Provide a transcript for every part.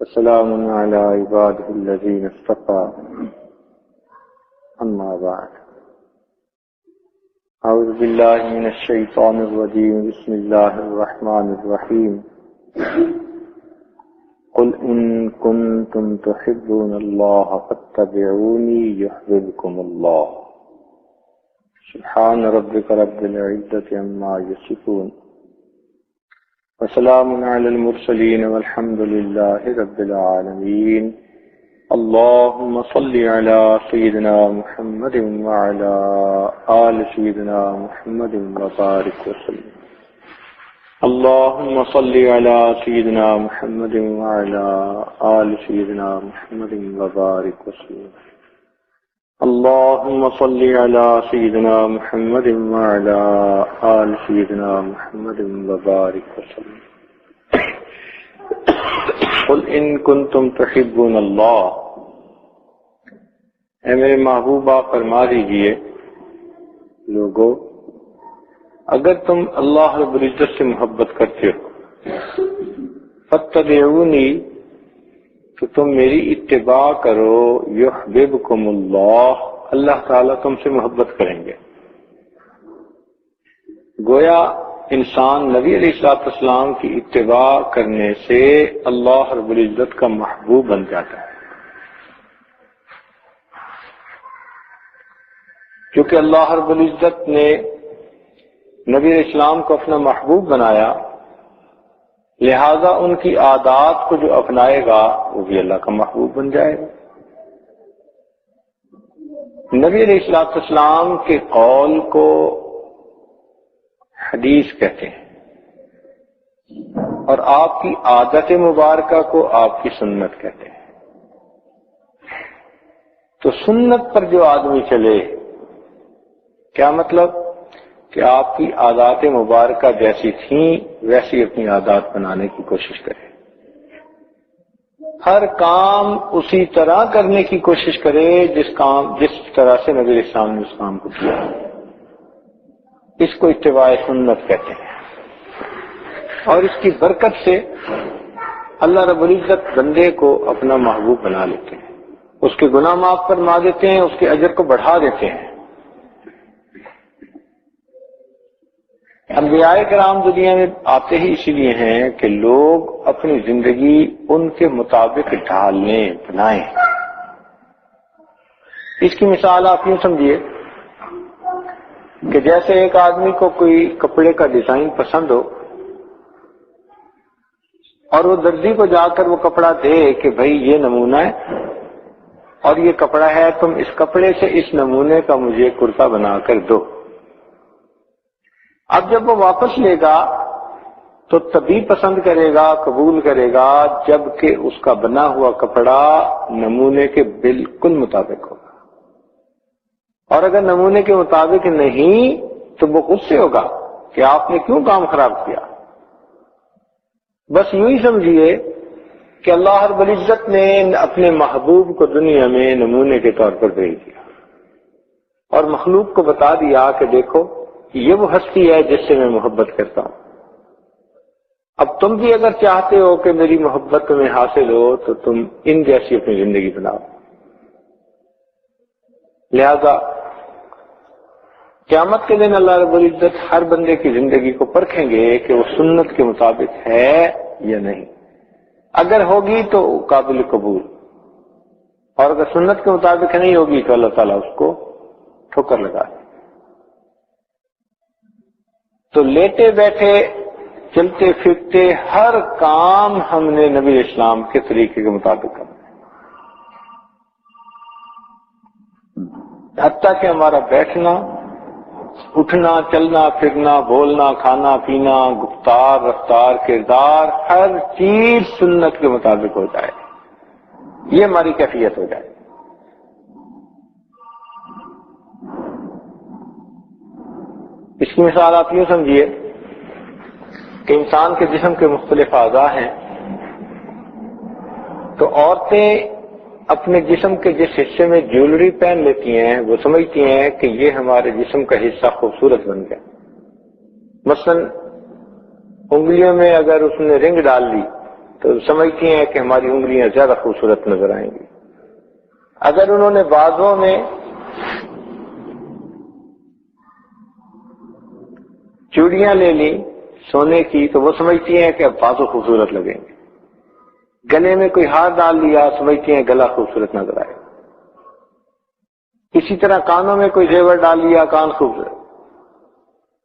وسلام على عباده الذين اصطفى أما بعد أعوذ بالله من الشيطان الرجيم بسم الله الرحمن الرحيم قل إن كنتم تحبون الله فاتبعوني يحببكم الله سبحان ربك رب العزة عما يصفون وسلام على المرسلين والحمد لله رب العالمين اللهم صل على سيدنا محمد وعلى آل سيدنا محمد وبارك وسلم اللهم صل على سيدنا محمد وعلى آل سيدنا محمد وبارك وسلم اللهم صل على سيدنا محمد وعلى آل سيدنا محمد وبارك وسلم قل ان کنتم تحبون اللہ، اے میرے محبوبہ فرما دیجئے لوگو اگر تم اللہ رب العزت سے محبت کرتے ہو فاتبعونی تو تم میری اتباع کرو یحببکم اللہ، اللہ تعالیٰ تم سے محبت کریں گے۔ گویا انسان نبی علیہ السلام کی اتباع کرنے سے اللہ رب العزت کا محبوب بن جاتا ہے، کیونکہ اللہ رب العزت نے نبی علیہ السلام کو اپنا محبوب بنایا، لہذا ان کی عادات کو جو اپنائے گا وہ بھی اللہ کا محبوب بن جائے گا۔ نبی علیہ السلام کے قول کو حدیث کہتے ہیں اور آپ کی عادت مبارکہ کو آپ کی سنت کہتے ہیں۔ تو سنت پر جو آدمی چلے، کیا مطلب کہ آپ کی عادات مبارکہ جیسی تھیں ویسی اپنی عادات بنانے کی کوشش کرے، ہر کام اسی طرح کرنے کی کوشش کرے جس طرح سے نبی علیہ السلام نے اس کام کو کیا۔ اس کو اتباع سنت کہتے ہیں، اور اس کی برکت سے اللہ رب العزت بندے کو اپنا محبوب بنا لیتے ہیں، اس کے گناہ معاف فرما دیتے ہیں، اس کے اجر کو بڑھا دیتے ہیں۔ انبیاء کرام دنیا میں آتے ہی اسی لیے ہیں کہ لوگ اپنی زندگی ان کے مطابق ڈھالیں، بنائیں۔ اس کی مثال آپ یوں سمجھیے کہ جیسے ایک آدمی کو کوئی کپڑے کا ڈیزائن پسند ہو اور وہ درزی کو جا کر وہ کپڑا دے کہ بھائی یہ نمونہ ہے اور یہ کپڑا ہے، تم اس کپڑے سے اس نمونے کا مجھے کرتا بنا کر دو۔ اب جب وہ واپس لے گا تو تبھی پسند کرے گا، قبول کرے گا جبکہ اس کا بنا ہوا کپڑا نمونے کے بالکل مطابق ہوگا، اور اگر نمونے کے مطابق نہیں تو وہ غصے ہوگا کہ آپ نے کیوں کام خراب کیا۔ بس یوں ہی سمجھیے کہ اللہ رب العزت نے اپنے محبوب کو دنیا میں نمونے کے طور پر بھیج دیا اور مخلوق کو بتا دیا کہ دیکھو یہ وہ ہستی ہے جس سے میں محبت کرتا ہوں، اب تم بھی اگر چاہتے ہو کہ میری محبت تمہیں حاصل ہو تو تم ان جیسی اپنی زندگی بناؤ۔ لہذا قیامت کے دن اللہ رب العزت ہر بندے کی زندگی کو پرکھیں گے کہ وہ سنت کے مطابق ہے یا نہیں۔ اگر ہوگی تو قابل قبول، اور اگر سنت کے مطابق نہیں ہوگی تو اللہ تعالیٰ اس کو ٹھوکر لگا دے۔ تو لیٹے بیٹھے چلتے پھرتے ہر کام ہم نے نبی اسلام کے طریقے کے مطابق کرنا، حتیٰ کہ ہمارا بیٹھنا، اٹھنا، چلنا پھرنا، بولنا، کھانا پینا، گفتار، رفتار، کردار، ہر چیز سنت کے مطابق ہو جائے، یہ ہماری کیفیت ہو جائے۔ اس کی مثال آپ یوں سمجھیے کہ انسان کے جسم کے مختلف اعضاء ہیں، تو عورتیں اپنے جسم کے جس حصے میں جیولری پہن لیتی ہیں وہ سمجھتی ہیں کہ یہ ہمارے جسم کا حصہ خوبصورت بن گیا۔ مثلا انگلیوں میں اگر اس نے رنگ ڈال لی تو سمجھتی ہیں کہ ہماری انگلیاں زیادہ خوبصورت نظر آئیں گی. اگر انہوں نے بازوں میں چوڑیاں لے لی سونے کی تو وہ سمجھتی ہیں کہ اب بازو خوبصورت لگیں گے. گلے میں کوئی ہار ڈال لیا سمجھتی ہیں گلا خوبصورت نظر آئے. اسی طرح کانوں میں کوئی زیور ڈال لیا کان خوبصورت.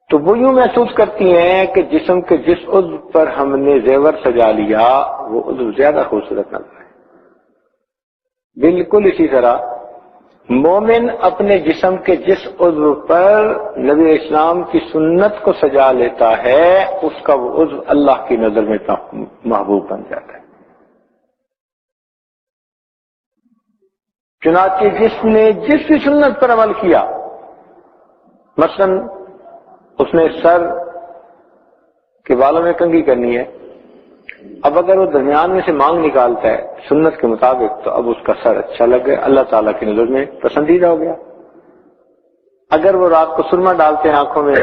تو وہ یوں محسوس کرتی ہیں کہ جسم کے جس عضو پر ہم نے زیور سجا لیا وہ عضو زیادہ خوبصورت نظر آئے. بالکل اسی طرح مومن اپنے جسم کے جس عضو پر نبی اسلام کی سنت کو سجا لیتا ہے اس کا وہ عضو اللہ کی نظر میں محبوب بن جاتا ہے. چنانچہ جس نے جس بھی سنت پر عمل کیا، مثلا اس نے سر کے بالوں میں کنگھی کرنی ہے، اب اگر وہ درمیان میں سے مانگ نکالتا ہے سنت کے مطابق تو اب اس کا سر اچھا لگے، اللہ تعالیٰ کی نظر میں پسندیدہ ہو گیا. اگر وہ رات کو سرما ڈالتے ہیں آنکھوں میں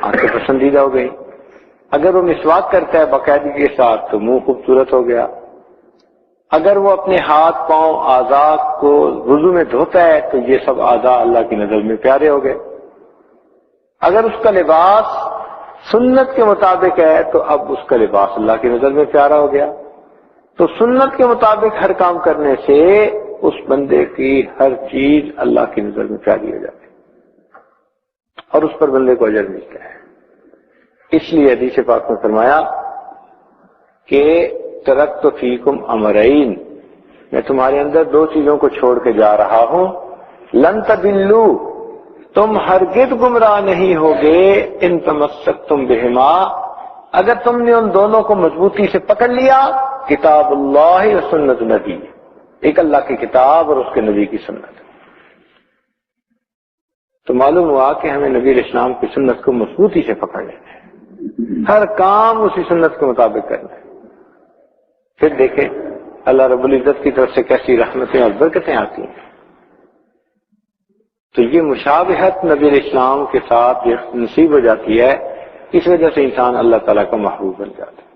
آنکھیں پسندیدہ ہو گئی. اگر وہ مسواک کرتا ہے باقاعدگی کے ساتھ تو منہ خوبصورت ہو گیا. اگر وہ اپنے ہاتھ پاؤں اعضاء کو وضو میں دھوتا ہے تو یہ سب اعضاء اللہ کی نظر میں پیارے ہو گئے. اگر اس کا لباس سنت کے مطابق ہے تو اب اس کا لباس اللہ کی نظر میں پیارا ہو گیا. تو سنت کے مطابق ہر کام کرنے سے اس بندے کی ہر چیز اللہ کی نظر میں پیاری ہو جاتی ہے اور اس پر بندے کو اجر ملتا ہے. اس لیے حدیث پاک میں فرمایا کہ ترکت فیکم امرین، میں تمہارے اندر دو چیزوں کو چھوڑ کے جا رہا ہوں. لن تضلوا، تم ہرگز گمراہ نہیں ہوگے. ان تمسکتم بہما، اگر تم نے ان دونوں کو مضبوطی سے پکڑ لیا، کتاب اللہ و سنت نبی، ایک اللہ کی کتاب اور اس کے نبی کی سنت. تو معلوم ہوا کہ ہمیں نبی اسلام کی سنت کو مضبوطی سے پکڑ لینا ہے، ہر کام اسی سنت کے مطابق کرنا ہے. پھر دیکھیں اللہ رب العزت کی طرف سے کیسی رحمتیں اور برکتیں آتی ہیں. تو یہ مشابہت نبی اسلام کے ساتھ یہ نصیب ہو جاتی ہے، اس وجہ سے انسان اللہ تعالیٰ کا محبوب بن جاتا ہے.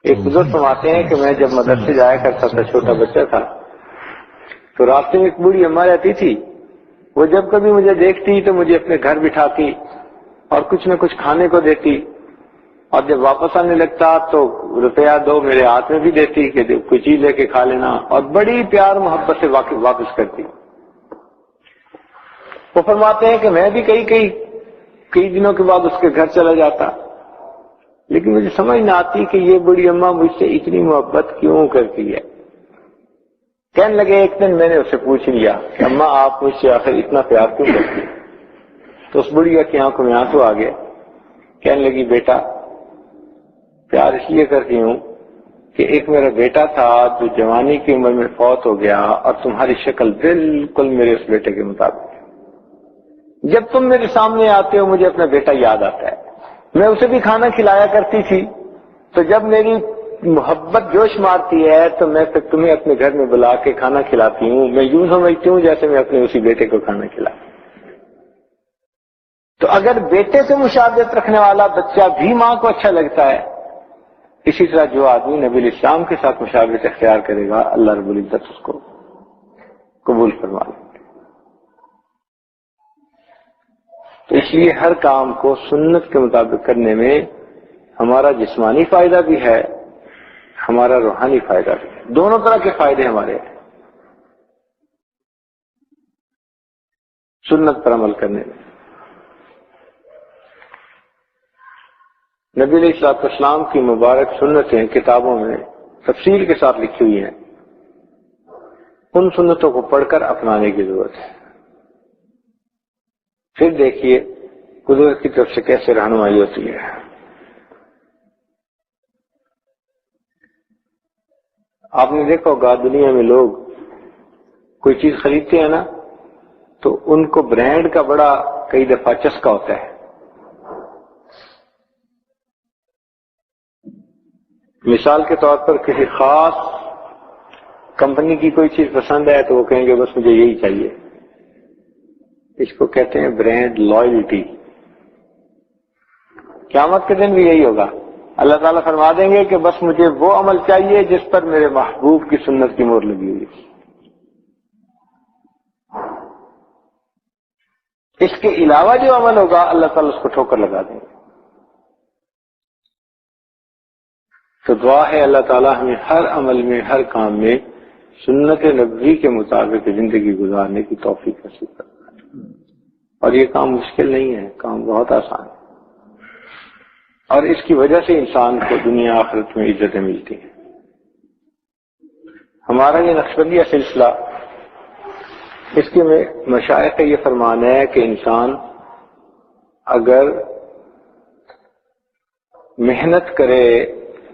ایک بزرگ فرماتے ہیں کہ میں جب مدرسے جایا کرتا تھا، چھوٹا بچہ تھا، تو راستے میں ایک بوڑھی اماں رہتی تھی. وہ جب کبھی مجھے دیکھتی تو مجھے اپنے گھر بٹھاتی اور کچھ نہ کچھ کھانے کو دیتی، اور جب واپس آنے لگتا تو روپیہ دو میرے ہاتھ میں بھی دیتی کہ کوئی چیز لے کے کھا لینا، اور بڑی پیار محبت سے واپس کرتی. وہ فرماتے ہیں کہ میں بھی کئی دنوں کے بعد اس کے گھر چلا جاتا، لیکن مجھے سمجھ نہ آتی کہ یہ بڑی اماں مجھ سے اتنی محبت کیوں کرتی ہے. کہنے لگے ایک دن میں نے اس سے پوچھ لیا کہ اماں آپ مجھ سے آخر اتنا پیار کیوں کرتی ہیں؟ تو اس بڑھیا کی آنکھوں میں آنسو آ گئے. کہنے لگی بیٹا پیار اس لیے کرتی ہوں کہ ایک میرا بیٹا تھا جو جوانی کی عمر میں فوت ہو گیا، اور تمہاری شکل بالکل میرے اس بیٹے کے مطابق ہے. جب تم میرے سامنے آتے ہو مجھے اپنا بیٹا یاد آتا ہے. میں اسے بھی کھانا کھلایا کرتی تھی، تو جب میری محبت جوش مارتی ہے تو میں پھر تمہیں اپنے گھر میں بلا کے کھانا کھلاتی ہوں. میں یوں سمجھتی ہوں جیسے میں اپنے اسی بیٹے کو کھانا کھلاتی. تو اگر بیٹے سے مشابہت رکھنے والا بچہ بھی ماں کو اچھا لگتا ہے، اسی طرح جو آدمی نبی اسلام کے ساتھ مشابہت اختیار کرے گا اللہ رب العزت اس کو قبول فرما لیں گے. تو اس لیے ہر کام کو سنت کے مطابق کرنے میں ہمارا جسمانی فائدہ بھی ہے، ہمارا روحانی فائدہ بھی ہے. دونوں طرح کے فائدے ہمارے ہیں سنت پر عمل کرنے میں. نبی علیہ السلام کی مبارک سنتیں کتابوں میں تفصیل کے ساتھ لکھی ہوئی ہیں، ان سنتوں کو پڑھ کر اپنانے کی ضرورت ہے. پھر دیکھیے قدرت کی طرف سے کیسے رہنمائی ہوتی ہے. آپ نے دیکھا ہوگا دنیا میں لوگ کوئی چیز خریدتے ہیں نا تو ان کو برانڈ کا بڑا کئی دفعہ چسکا ہوتا ہے. مثال کے طور پر کسی خاص کمپنی کی کوئی چیز پسند ہے تو وہ کہیں گے بس مجھے یہی چاہیے. اس کو کہتے ہیں برانڈ لائلٹی. قیامت کے دن بھی یہی ہوگا. اللہ تعالیٰ فرما دیں گے کہ بس مجھے وہ عمل چاہیے جس پر میرے محبوب کی سنت کی مہر لگی ہوئی ہے، اس کے علاوہ جو عمل ہوگا اللہ تعالیٰ اس کو ٹھوکر لگا دیں گے۔ تو دعا ہے اللہ تعالیٰ ہمیں ہر عمل میں، ہر کام میں سنت نبوی کے مطابق زندگی گزارنے کی توفیق نصیب کرنا۔ اور یہ کام مشکل نہیں ہے، کام بہت آسان ہے، اور اس کی وجہ سے انسان کو دنیا آخرت میں عزتیں ملتی ہیں۔ ہمارا یہ نقشبندیہ سلسلہ، اس کے میں مشائخ کا یہ فرمان ہے کہ انسان اگر محنت کرے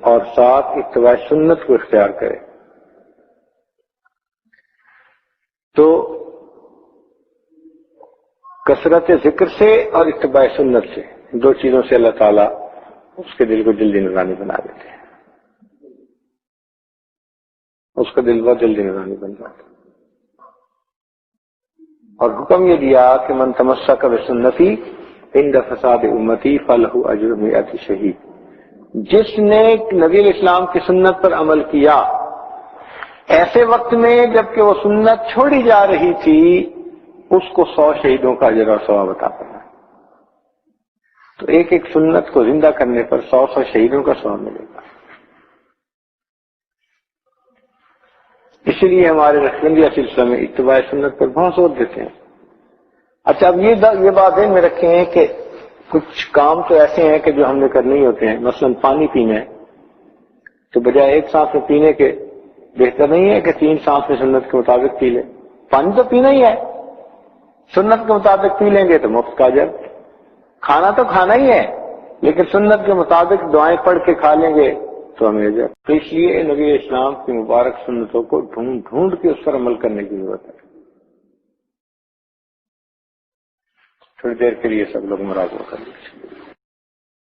اور ساتھ اتباع سنت کو اختیار کرے تو کثرت ذکر سے اور اتباع سنت سے، دو چیزوں سے اللہ تعالیٰ اس کے دل کو جلدی نورانی بنا دیتے ہیں، اس کا دل بہت جلدی نورانی بن جاتا ہے۔ اور حکم یہ دیا کہ من تمسک بسنتی عند فساد امتی فلہ اجر مئۃ شہید، جس نے نبی علیہ السلام کی سنت پر عمل کیا ایسے وقت میں جبکہ وہ سنت چھوڑی جا رہی تھی، اس کو 100 شہیدوں کا اجر اور ثواب عطا کرنا۔ تو ایک ایک سنت کو زندہ کرنے پر 100 شہیدوں کا ثواب ملے گا۔ اسی لیے ہمارے نقشبندیہ سلسلہ میں اتباع سنت پر بہت زور دیتے ہیں۔ اچھا، اب یہ بات ذہن میں رکھیں کہ کچھ کام تو ایسے ہیں کہ جو ہم نے کرنے ہی ہوتے ہیں، مثلا پانی پینا ہے تو بجائے ایک سانس میں پینے کے بہتر نہیں ہے کہ 3 سانس میں سنت کے مطابق پی لیں؟ پانی تو پینا ہی ہے، سنت کے مطابق پی لیں گے تو مفت کا اجر۔ کھانا تو کھانا ہی ہے لیکن سنت کے مطابق دعائیں پڑھ کے کھا لیں گے تو ہمیں اجر۔ تو اس لیے نبی اسلام کی مبارک سنتوں کو ڈھونڈ ڈھونڈ کے اس پر عمل کرنے کی ضرورت ہے۔ تھوڑی دیر کے لیے سب لوگ مراقبہ کر لیجیے۔